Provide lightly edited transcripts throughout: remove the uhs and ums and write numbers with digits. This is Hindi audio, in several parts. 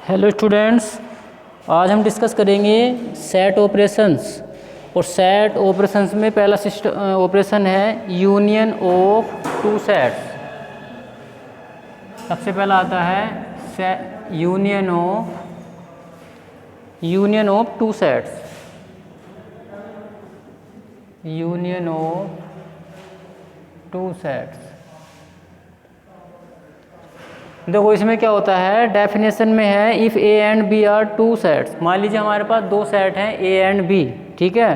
हेलो स्टूडेंट्स, आज हम डिस्कस करेंगे सेट ऑपरेशंस। और सेट ऑपरेशंस में पहला सिस्टम ऑपरेशन है यूनियन ऑफ टू सेट्स। सबसे पहला आता है union of two sets. Union of two sets. देखो इसमें क्या होता है, डेफिनेशन में है if A and B are two sets. मान लीजिए हमारे पास दो सेट हैं ए एंड बी, ठीक है।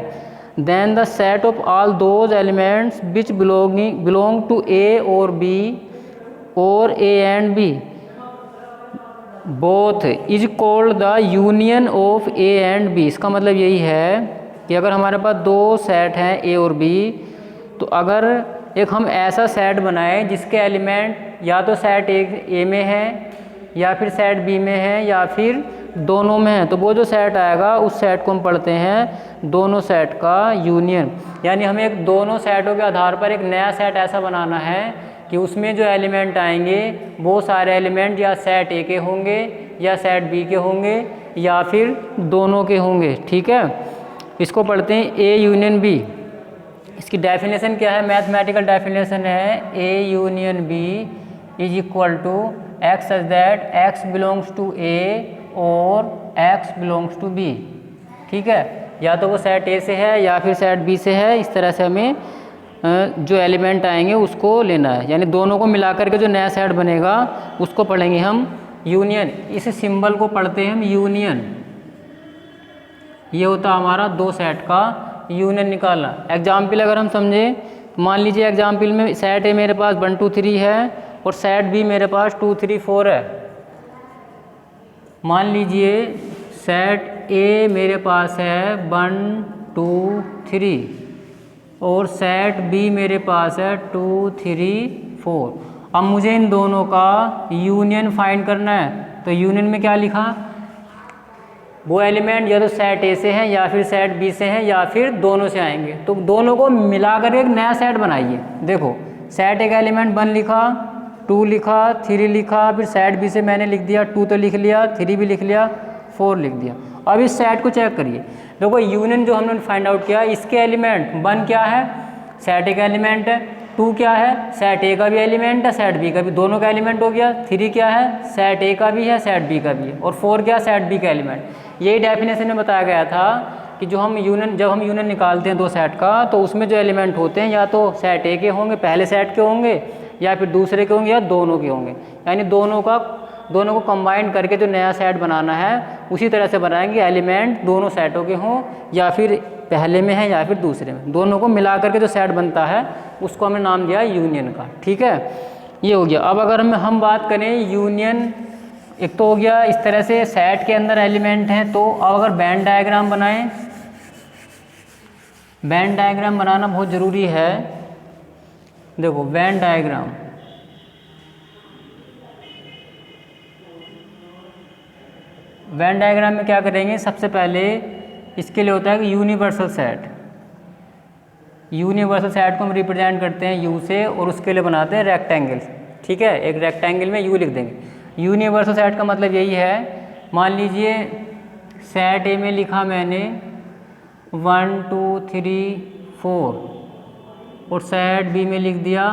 Then the set of all those elements which belong to A और बी और A and B both is called the union of A and B. इसका मतलब यही है कि अगर हमारे पास दो सेट हैं ए और बी, तो अगर एक हम ऐसा सेट बनाएं जिसके एलिमेंट या तो सेट ए में है या फिर सेट बी में है या फिर दोनों में है, तो वो जो सेट आएगा उस सेट को हम पढ़ते हैं दोनों सेट का यूनियन। यानी हमें एक दोनों सेटों के आधार पर एक नया सेट ऐसा बनाना है कि उसमें जो एलिमेंट आएंगे वो सारे एलिमेंट या सेट ए के होंगे या सेट बी के होंगे या फिर दोनों के होंगे, ठीक है। इसको पढ़ते हैं ए यूनियन बी। इसकी डेफिनेशन क्या है, मैथमेटिकल डेफिनेशन है A union B is equal to x such that x belongs to A और एक्स बिलोंग्स टू बी, ठीक है। या तो वो सेट ए से है या फिर सेट बी से है। इस तरह से हमें जो एलिमेंट आएंगे उसको लेना है, यानी दोनों को मिलाकर के जो नया सेट बनेगा उसको पढ़ेंगे हम यूनियन। इस सिंबल को पढ़ते हैं हम यूनियन। ये होता हमारा दो सेट का यूनियन निकालना। एग्जाम्पल अगर हम समझें, मान लीजिए एग्जाम्पल में सेट ए मेरे पास 1 2 3 है और सेट बी मेरे पास 2 3 4 है। मान लीजिए सेट ए मेरे पास है 1 2 3 और सेट बी मेरे पास है 2 3 4। अब मुझे इन दोनों का यूनियन फाइंड करना है, तो यूनियन में क्या लिखा, वो एलिमेंट या तो सेट ए से हैं या फिर सेट बी से हैं या फिर दोनों से आएंगे, तो दोनों को मिलाकर एक नया सेट बनाइए। देखो सेट ए का एलिमेंट 1 लिखा, 2 लिखा, 3 लिखा, फिर सेट बी से मैंने लिख दिया 2 तो लिख लिया, 3 भी लिख लिया, 4 लिख दिया। अब इस सेट को चेक करिए। देखो यूनियन जो हमने फाइंड आउट किया, इसके एलिमेंट 1 क्या है, सेट ए का एलिमेंट है। 2 क्या है, सेट ए का भी एलिमेंट है, सेट बी का भी, दोनों का एलिमेंट हो गया। 3 क्या है, सेट ए का भी है, सेट बी का भी है। और 4 क्या, सेट बी का एलिमेंट। यही डेफिनेशन में बताया गया था कि जब हम यूनियन निकालते हैं दो सेट का, तो उसमें जो एलिमेंट होते हैं या तो सेट ए के होंगे, पहले सेट के होंगे, या फिर दूसरे के होंगे या दोनों के होंगे। यानी दोनों को कंबाइन करके जो नया सेट बनाना है उसी तरह से बनाएंगे, एलिमेंट दोनों सेटों के हों या फिर पहले में है या फिर दूसरे में, दोनों को मिला करके जो सेट बनता है उसको हमने नाम दिया यूनियन का, ठीक है। ये हो गया। अब अगर हम बात करें यूनियन, एक तो हो गया इस तरह से सेट के अंदर एलिमेंट हैं, तो अब अगर वेन डायग्राम बनाएं, वेन डायग्राम बनाना बहुत ज़रूरी है। देखो वेन डायग्राम, वेन डायग्राम में क्या करेंगे, सबसे पहले इसके लिए होता है कि यूनिवर्सल सेट। यूनिवर्सल सेट को हम रिप्रेजेंट करते हैं यू से और उसके लिए बनाते हैं रेक्टेंगल, ठीक है। एक रेक्टेंगल में यू लिख देंगे। यूनिवर्सल सेट का मतलब यही है, मान लीजिए सेट ए में लिखा मैंने 1 2 3 4 और सेट बी में लिख दिया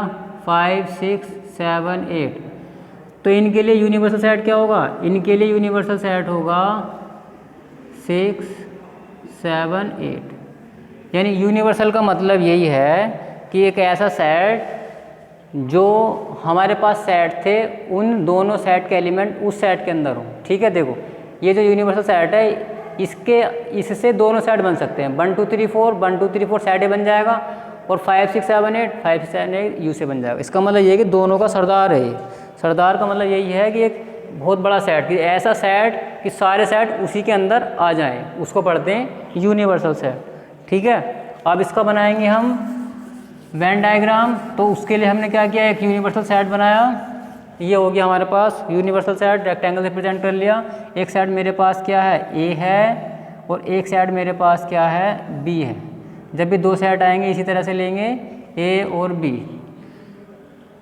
5 6 7 8, तो इनके लिए यूनिवर्सल सेट क्या होगा, इनके लिए यूनिवर्सल सेट होगा 6 7 8। यानी यूनिवर्सल का मतलब यही है कि एक ऐसा सेट जो हमारे पास सेट थे उन दोनों सेट के एलिमेंट उस सेट के अंदर हो, ठीक है। देखो ये जो यूनिवर्सल सेट है इससे दोनों सेट बन सकते हैं। 1 2 3 4 1 2 3 4 सेट ए बन जाएगा और 5 6 7 8 5 7 8 यू से बन जाएगा। इसका मतलब ये है कि दोनों का सरदार है। सरदार का मतलब यही है कि एक बहुत बड़ा सेट, कि ऐसा सेट कि सारे सेट उसी के अंदर आ जाएं, उसको पढ़ते हैं यूनिवर्सल सेट, ठीक है। अब इसका बनाएंगे हम वेन डायग्राम, तो उसके लिए हमने क्या किया, एक यूनिवर्सल सेट बनाया। ये हो गया हमारे पास यूनिवर्सल सेट, रेक्टेंगल रिप्रेजेंट कर लिया। एक सेट मेरे पास क्या है, ए है, और एक सेट मेरे पास क्या है, बी है। जब भी दो सेट आएंगे इसी तरह से लेंगे, ए और बी।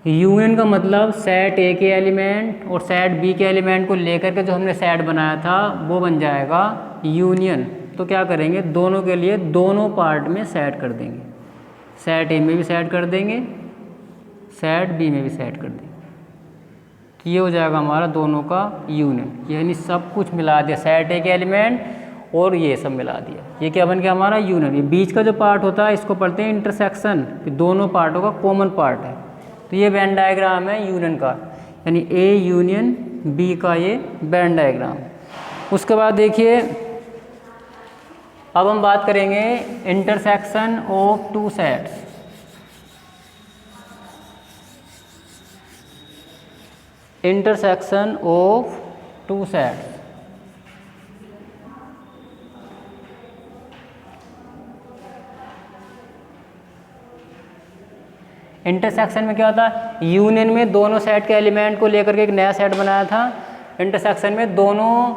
यूनियन का मतलब सेट ए के एलिमेंट और सेट बी के एलिमेंट को लेकर के जो हमने सेट बनाया था वो बन जाएगा यूनियन। तो क्या करेंगे, दोनों के लिए दोनों पार्ट में सेट कर देंगे, सेट ए में भी सेट कर देंगे, सेट बी में भी सेट कर देंगे। तो ये हो जाएगा हमारा दोनों का यूनियन, यानी सब कुछ मिला दिया, सेट ए के एलिमेंट और ये सब मिला दिया। ये क्या बन गया हमारा यूनियन। ये बीच का जो पार्ट होता है इसको पढ़ते हैं इंटरसेक्शन, दोनों पार्टों का कॉमन पार्ट है। तो ये वेन डायग्राम है यूनियन का, यानी ए यूनियन बी का ये वेन डायग्राम। उसके बाद देखिए अब हम बात करेंगे intersection of two sets. Intersection of two sets. Intersection में क्या होता है, यूनियन में दोनों सेट के एलिमेंट को लेकर के एक नया सेट बनाया था। इंटरसेक्शन में दोनों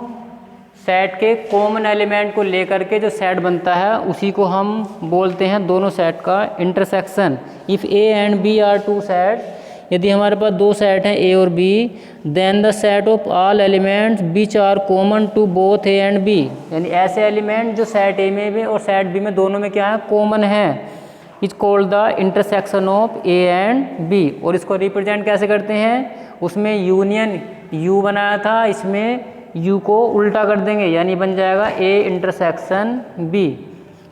सेट के कॉमन एलिमेंट को लेकर के जो सेट बनता है उसी को हम बोलते हैं दोनों सेट का intersection. If A and B are two set, यदि हमारे पास दो सेट हैं ए और B, then the set of all elements which are common to both A and B, यानी ऐसे एलिमेंट जो सेट ए में भी और सेट बी में दोनों में क्या है, कॉमन है, is called the intersection of A and B. और इसको रिप्रेजेंट कैसे करते हैं, उसमें यूनियन यू बनाया था, इसमें यू को उल्टा कर देंगे, यानी बन जाएगा ए इंटरसेक्शन बी।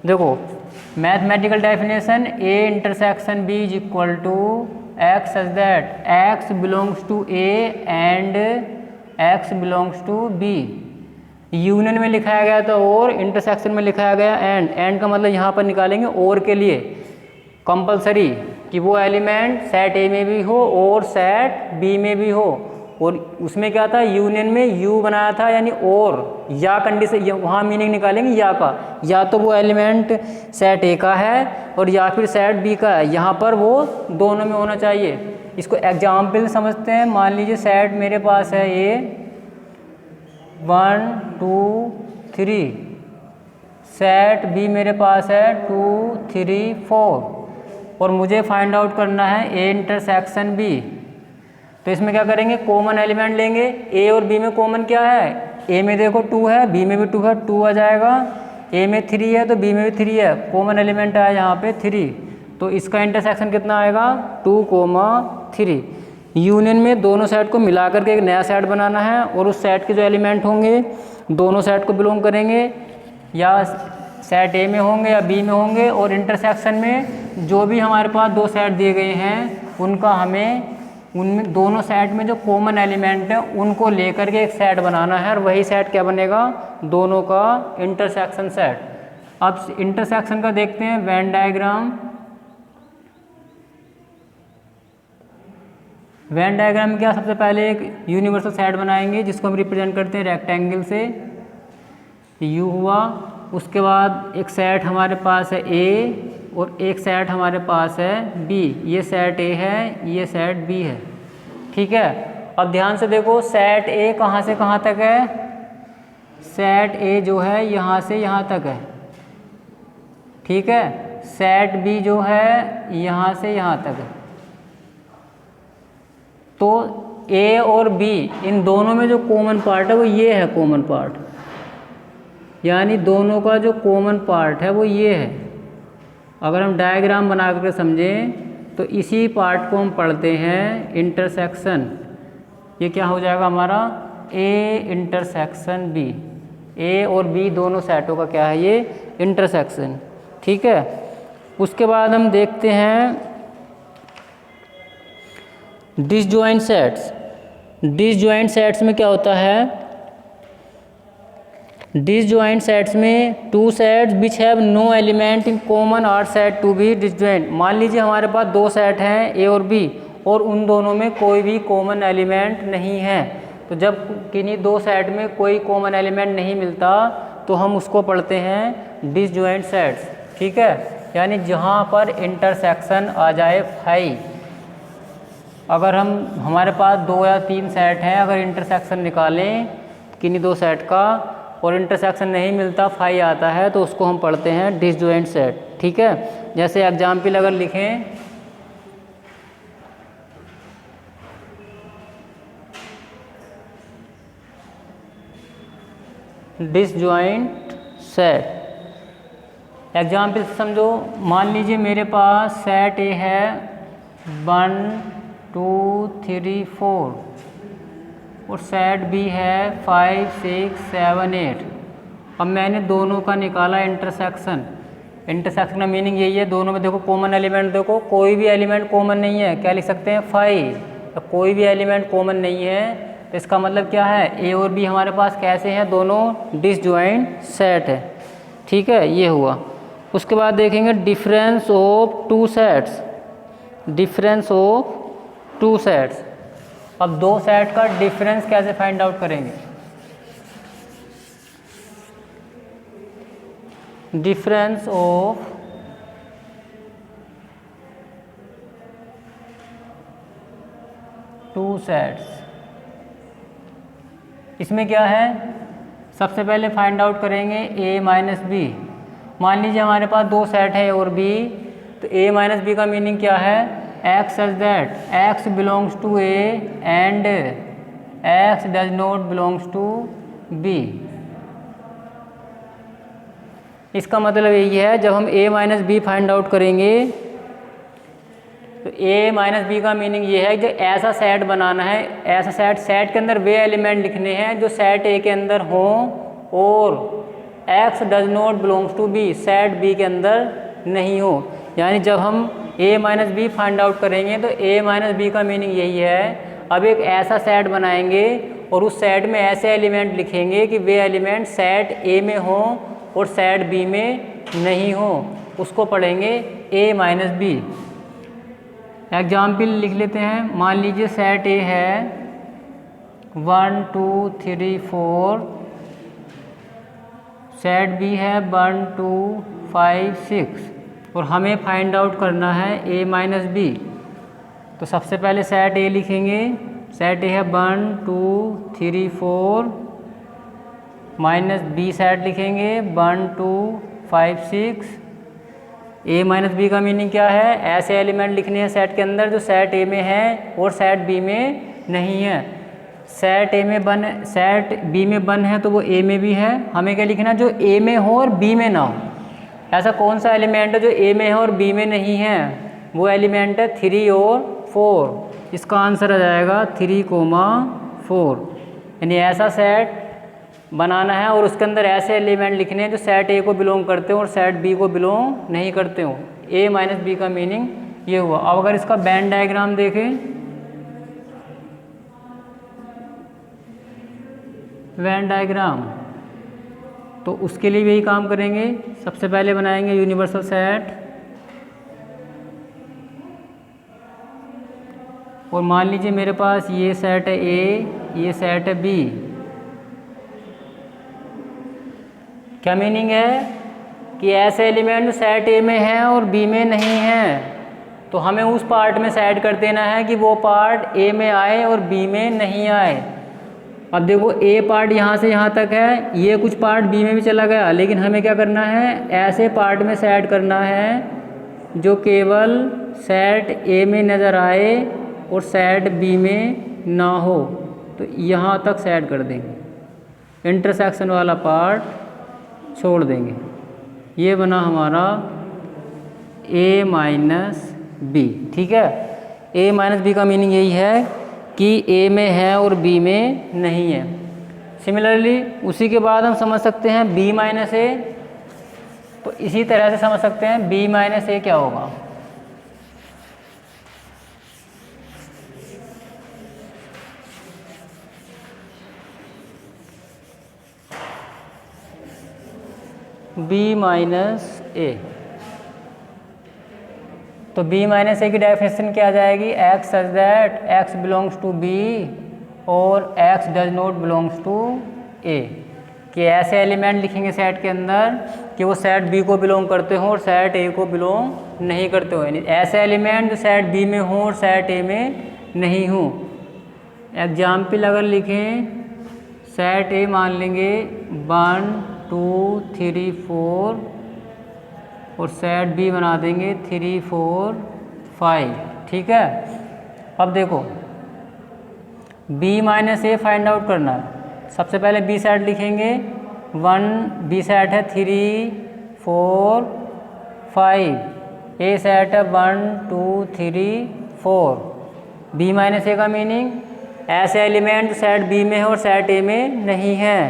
देखो mathematical definition, A intersection B is equal to x such that x belongs to A and x belongs to B. Union में लिखाया गया था और इंटरसेक्शन में लिखाया गया एंड। एंड का मतलब यहाँ पर निकालेंगे और के लिए कंपलसरी कि वो एलिमेंट सेट ए में भी हो और सेट बी में भी हो। और उसमें क्या था, यूनियन में यू बनाया था, यानी और या कंडीशन, वहाँ मीनिंग निकालेंगे या का, या तो वो एलिमेंट सेट ए का है और या फिर सेट बी का है, यहाँ पर वो दोनों में होना चाहिए। इसको एग्जाम्पल समझते हैं। मान लीजिए सेट मेरे पास है ए 1 2 3, सेट बी मेरे पास है 2 3 4 और मुझे फाइंड आउट करना है ए इंटरसेक्शन बी। तो इसमें क्या करेंगे, कॉमन एलिमेंट लेंगे। ए और बी में कॉमन क्या है, ए में देखो 2 है, बी में भी 2 है, 2 आ जाएगा। ए में 3 है तो बी में भी 3 है, कॉमन एलिमेंट आया यहाँ पे 3, तो इसका इंटरसेक्शन कितना आएगा 2, 3। यूनियन में दोनों सेट को मिला करके एक नया सेट बनाना है और उस सेट के जो एलिमेंट होंगे दोनों सेट को बिलोंग करेंगे, या सेट ए में होंगे या बी में होंगे। और इंटरसेक्शन में जो भी हमारे पास दो सेट दिए गए हैं उनका हमें उनमें दोनों सेट में जो कॉमन एलिमेंट है उनको लेकर के एक सेट बनाना है, और वही सेट क्या बनेगा, दोनों का इंटरसेक्शन सेट। अब इंटरसेक्शन का देखते हैं वेन डायग्राम। वेन डायग्राम में क्या, सबसे पहले एक यूनिवर्सल सेट बनाएंगे जिसको हम रिप्रेजेंट करते हैं रेक्टेंगल से, यू हुआ। उसके बाद एक सेट हमारे पास है ए और एक सेट हमारे पास है बी, ये सेट ए है, ये सेट बी है, ठीक है। अब ध्यान से देखो, सेट ए कहाँ से कहाँ तक है, सेट ए जो है यहाँ से यहाँ तक है, ठीक है। सेट बी जो है यहाँ से यहाँ तक है। तो ए और बी इन दोनों में जो कॉमन पार्ट है वो ये है कॉमन पार्ट, यानी दोनों का जो कॉमन पार्ट है वो ये है। अगर हम डायग्राम बना करके समझें तो इसी पार्ट को हम पढ़ते हैं इंटरसेक्शन। ये क्या हो जाएगा हमारा, ए इंटरसेक्शन बी। ए और बी दोनों सेटों का क्या है, ये इंटरसेक्शन, ठीक है। उसके बाद हम देखते हैं डिसजॉइंट सेट्स। डिसजॉइंट सेट्स में क्या होता है, डिसजॉइंट सेट्स में two sets which have no element in common are set to be disjoint. मान लीजिए हमारे पास दो सेट हैं ए और बी और उन दोनों में कोई भी कॉमन एलिमेंट नहीं है। तो जब किन्हीं दो सेट में कोई कॉमन एलिमेंट नहीं मिलता तो हम उसको पढ़ते हैं डिसजॉइंट सेट्स, ठीक है। यानी जहाँ पर इंटरसेक्शन आ जाए फाई। अगर हमारे पास 2 या 3 सेट हैं, अगर इंटरसेक्शन निकालें किन्हीं दो सेट का और इंटरसेक्शन नहीं मिलता, फाई आता है, तो उसको हम पढ़ते हैं डिसजॉइंट सेट, ठीक है। जैसे एग्जाम्पल अगर लिखें डिसजॉइंट सेट। एग्जाम्पल समझो, मान लीजिए मेरे पास सेट ए है 1 2 3 4 और सेट बी है 5 6 7 8। अब मैंने दोनों का निकाला इंटरसेक्शन। इंटरसेक्शन का मीनिंग यही है, दोनों में देखो कॉमन एलिमेंट, देखो कोई भी एलिमेंट कॉमन नहीं है, क्या लिख सकते हैं 5। तो कोई भी एलिमेंट कॉमन नहीं है तो इसका मतलब क्या है, ए और बी हमारे पास कैसे हैं, दोनों डिसजॉइंट सेट है। ठीक है, ये हुआ। उसके बाद देखेंगे difference of two sets. Difference of two sets. अब दो सेट का डिफरेंस कैसे फाइंड आउट करेंगे। डिफरेंस ऑफ टू सेट्स, इसमें क्या है, सबसे पहले फाइंड आउट करेंगे a माइनस बी। मान लीजिए हमारे पास दो सेट है a और b, तो a माइनस बी का मीनिंग क्या है, x such that x belongs to a and x does not belongs to b। इसका मतलब यही है, जब हम a minus B find out करेंगे तो a माइनस बी का मीनिंग ये है कि ऐसा सेट बनाना है, ऐसा सेट के अंदर वे एलिमेंट लिखने हैं जो सेट a के अंदर हों और x does not belongs to b, set b के अंदर नहीं हो। यानी जब हम a minus B find out करेंगे तो a माइनस बी का मीनिंग यही है, अब एक ऐसा सेट बनाएंगे और उस सेट में ऐसे एलिमेंट लिखेंगे कि वे एलिमेंट सेट a में हों और सेट b में नहीं हो, उसको पढ़ेंगे a माइनस बी। एग्जाम्पल लिख लेते हैं। मान लीजिए सेट ए है 1 2 3 4, सेट बी है 1 2 5 6 और हमें फाइंड आउट करना है a माइनस बी। तो सबसे पहले सेट ए लिखेंगे, सेट ए है 1 2 3 4 माइनस बी सेट लिखेंगे 1 2 5 6। a माइनस बी का मीनिंग क्या है, ऐसे एलिमेंट लिखने हैं सेट के अंदर जो सेट a में है और सेट b में नहीं है। सेट a में बन, सेट b में बन है तो वो a में भी है। हमें क्या लिखना, जो a में हो और b में ना हो। ऐसा कौन सा एलिमेंट है जो a में है और b में नहीं है, वो एलिमेंट है 3 और 4। इसका आंसर आ जाएगा 3, 4। यानी ऐसा सेट बनाना है और उसके अंदर ऐसे एलिमेंट लिखने हैं जो सेट ए को बिलोंग करते हो और सेट बी को बिलोंग नहीं करते हो। a माइनस बी का मीनिंग ये हुआ। अब अगर इसका वेन डायग्राम देखें, वेन डायग्राम, तो उसके लिए भी यही काम करेंगे। सबसे पहले बनाएंगे यूनिवर्सल सेट और मान लीजिए मेरे पास ये सेट है a, ये सेट है b। क्या मीनिंग है कि ऐसे एलिमेंट सेट ए में है और बी में नहीं है, तो हमें उस पार्ट में सेट कर देना है कि वो पार्ट ए में आए और बी में नहीं आए। अब देखो ए पार्ट यहाँ से यहाँ तक है, ये कुछ पार्ट बी में भी चला गया, लेकिन हमें क्या करना है, ऐसे पार्ट में सेट करना है जो केवल सेट ए में नज़र आए और सेट बी में ना हो। तो यहाँ तक सेट कर देंगे, इंटरसेक्शन वाला पार्ट छोड़ देंगे। ये बना हमारा a माइनस बी। ठीक है, a माइनस बी का मीनिंग यही है कि a में है और b में नहीं है। सिमिलरली उसी के बाद हम समझ सकते हैं b माइनस ए, तो इसी तरह से समझ सकते हैं b माइनस ए क्या होगा। b माइनस ए, तो b माइनस ए की डेफिनेशन क्या आ जाएगी, x such that x belongs to b और x does not belongs to a। कि ऐसे एलिमेंट लिखेंगे सेट के अंदर कि वो सेट b को बिलोंग करते हों और सेट a को बिलोंग नहीं करते हो। यानी ऐसे एलिमेंट जो सेट b में हों और सेट a में नहीं हों। एग्जाम्पल अगर लिखें, सेट a मान लेंगे 1 2 3 4 और सेट बी बना देंगे 3 4 5। ठीक है, अब देखो b माइनस ए फाइंड आउट करना है। सबसे पहले बी सेट लिखेंगे 1, बी सेट है 3 4 5, ए सेट है 1 2 3 4। बी माइनस ए का मीनिंग ऐसे एलिमेंट जो सेट बी में है और सेट ए में नहीं है।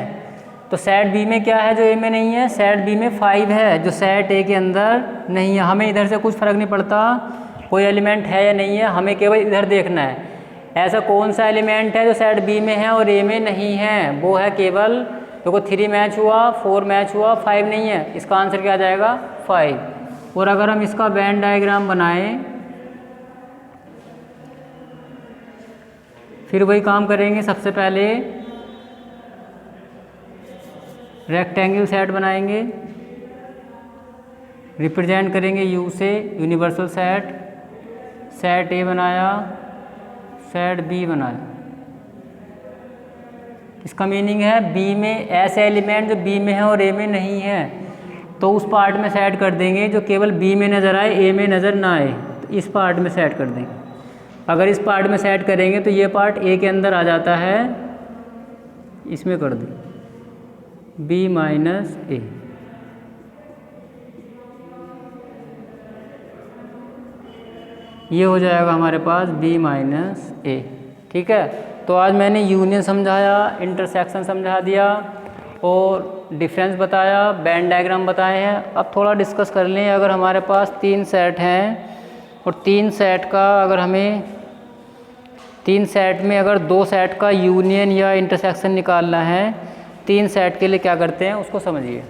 तो सेट बी में क्या है जो ए में नहीं है? सेट बी में 5 है जो सेट ए के अंदर नहीं है। हमें इधर से कुछ फ़र्क नहीं पड़ता कोई एलिमेंट है या नहीं है, हमें केवल इधर देखना है ऐसा कौन सा एलिमेंट है जो सेट बी में है और ए में नहीं है। वो है केवल देखो 3 मैच हुआ, 4 मैच हुआ, 5 नहीं है। इसका आंसर क्या आ जाएगा? 5। और अगर हम इसका वेन डायग्राम बनाएं, फिर वही काम करेंगे। सबसे पहले रेक्टेंगल सेट बनाएंगे, रिप्रेजेंट करेंगे यू से यूनिवर्सल सेट। सेट ए बनाया, सेट बी बनाया। इसका मीनिंग है बी में ऐसे एलिमेंट जो बी में है और ए में नहीं है, तो उस पार्ट में सेट कर देंगे जो केवल बी में नज़र आए, ए में नज़र ना आए। तो इस पार्ट में सेट कर देंगे। अगर इस पार्ट में सेट करेंगे तो ये पार्ट ए के अंदर आ जाता है, इसमें कर दें बी माइनस ए। ये हो जाएगा हमारे पास बी माइनस ए। ठीक है, तो आज मैंने यूनियन समझाया, इंटरसेक्शन समझा दिया और डिफरेंस बताया, वेन डायग्राम बताए हैं। अब थोड़ा डिस्कस कर लें। अगर हमारे पास 3 सेट हैं और 3 सेट का अगर हमें 3 सेट में अगर 2 सेट का यूनियन या इंटरसेक्शन निकालना है, 3 सेट के लिए क्या करते हैं उसको समझिए।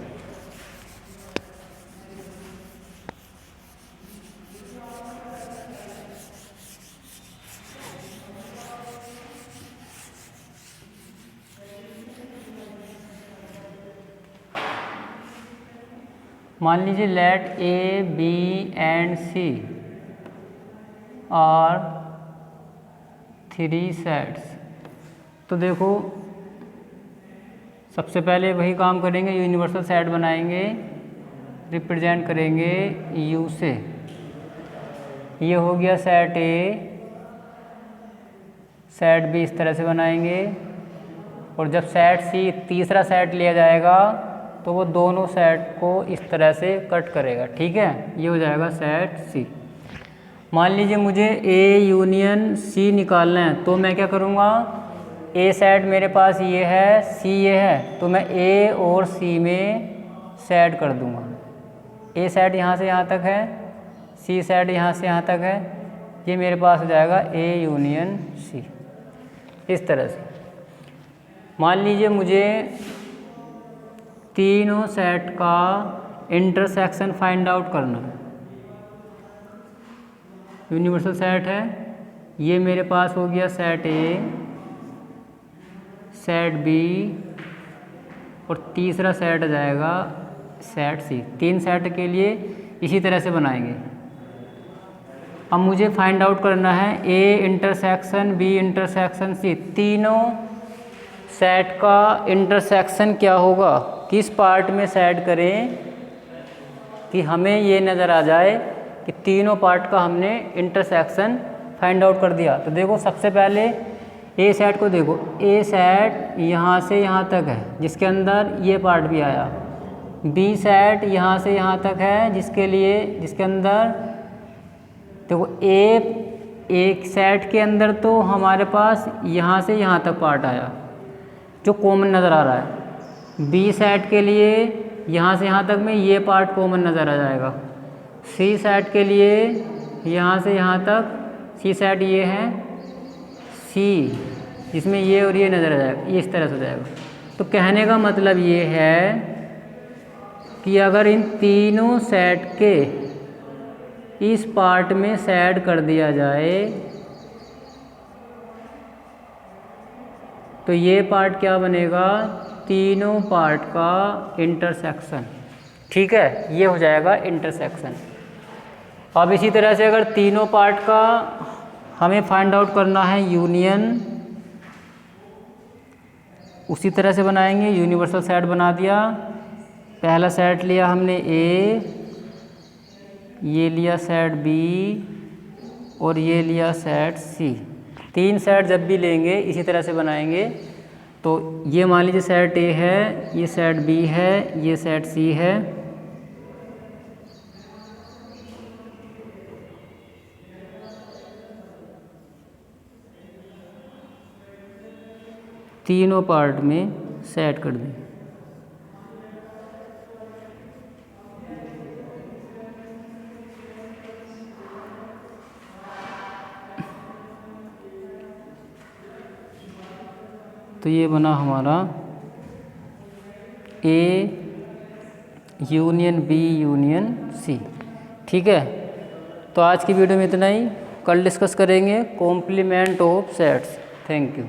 मान लीजिए let A B and C are 3 sets. तो देखो सबसे पहले वही काम करेंगे, यूनिवर्सल सेट बनाएंगे, रिप्रेजेंट करेंगे यू से। ये हो गया सेट ए, सेट बी इस तरह से बनाएंगे। और जब सेट सी तीसरा सेट लिया जाएगा तो वो दोनों सेट को इस तरह से कट करेगा। ठीक है, ये हो जाएगा सेट सी। मान लीजिए मुझे ए यूनियन सी निकालना है, तो मैं क्या करूँगा, ए सेट मेरे पास ये है, सी ये है, तो मैं ए और सी में सेट कर दूँगा। ए सेट यहाँ से यहाँ तक है, सी सेट यहाँ से यहाँ तक है, ये मेरे पास हो जाएगा ए यूनियन सी। इस तरह से मान लीजिए मुझे तीनों सेट का इंटरसेक्शन फाइंड आउट करना है। यूनिवर्सल सेट है, ये मेरे पास हो गया सेट ए, सेट बी और तीसरा सेट आ जाएगा सेट सी। 3 सेट के लिए इसी तरह से बनाएंगे। अब मुझे फाइंड आउट करना है A intersection B intersection C, तीनों सेट का इंटरसेक्शन क्या होगा, किस पार्ट में सेट करें कि हमें ये नज़र आ जाए कि तीनों पार्ट का हमने इंटरसेक्शन फाइंड आउट कर दिया। तो देखो सबसे पहले ए सेट को देखो, ए सेट यहाँ से यहाँ तक है जिसके अंदर ये पार्ट भी आया। बी सेट यहाँ से यहाँ तक है जिसके अंदर देखो एक सेट के अंदर तो हमारे पास यहाँ से यहाँ तक पार्ट आया जो कॉमन नज़र आ रहा है। बी सेट के लिए यहाँ से यहाँ तक में ये पार्ट कॉमन नज़र आ जाएगा। सी सेट के लिए यहाँ से यहाँ तक, सी सेट ये है सी, जिसमें ये और ये नज़र आ जाएगा, ये इस तरह से हो जाएगा। तो कहने का मतलब ये है कि अगर इन तीनों सेट के इस पार्ट में सेट कर दिया जाए तो ये पार्ट क्या बनेगा, तीनों पार्ट का इंटरसेक्शन। ठीक है, ये हो जाएगा इंटरसेक्शन। अब इसी तरह से अगर तीनों पार्ट का हमें फाइंड आउट करना है यूनियन, उसी तरह से बनाएंगे। यूनिवर्सल सेट बना दिया, पहला सेट लिया हमने ए, ये लिया सेट बी और ये लिया सेट सी। 3 सेट जब भी लेंगे इसी तरह से बनाएंगे। तो ये मान लीजिए सेट ए है, ये सेट बी है, ये सेट सी है, तीनों पार्ट में सेट कर दें। तो ये बना हमारा A union B union C. ठीक है, तो आज की वीडियो में इतना ही। कल डिस्कस करेंगे complement of sets. Thank you.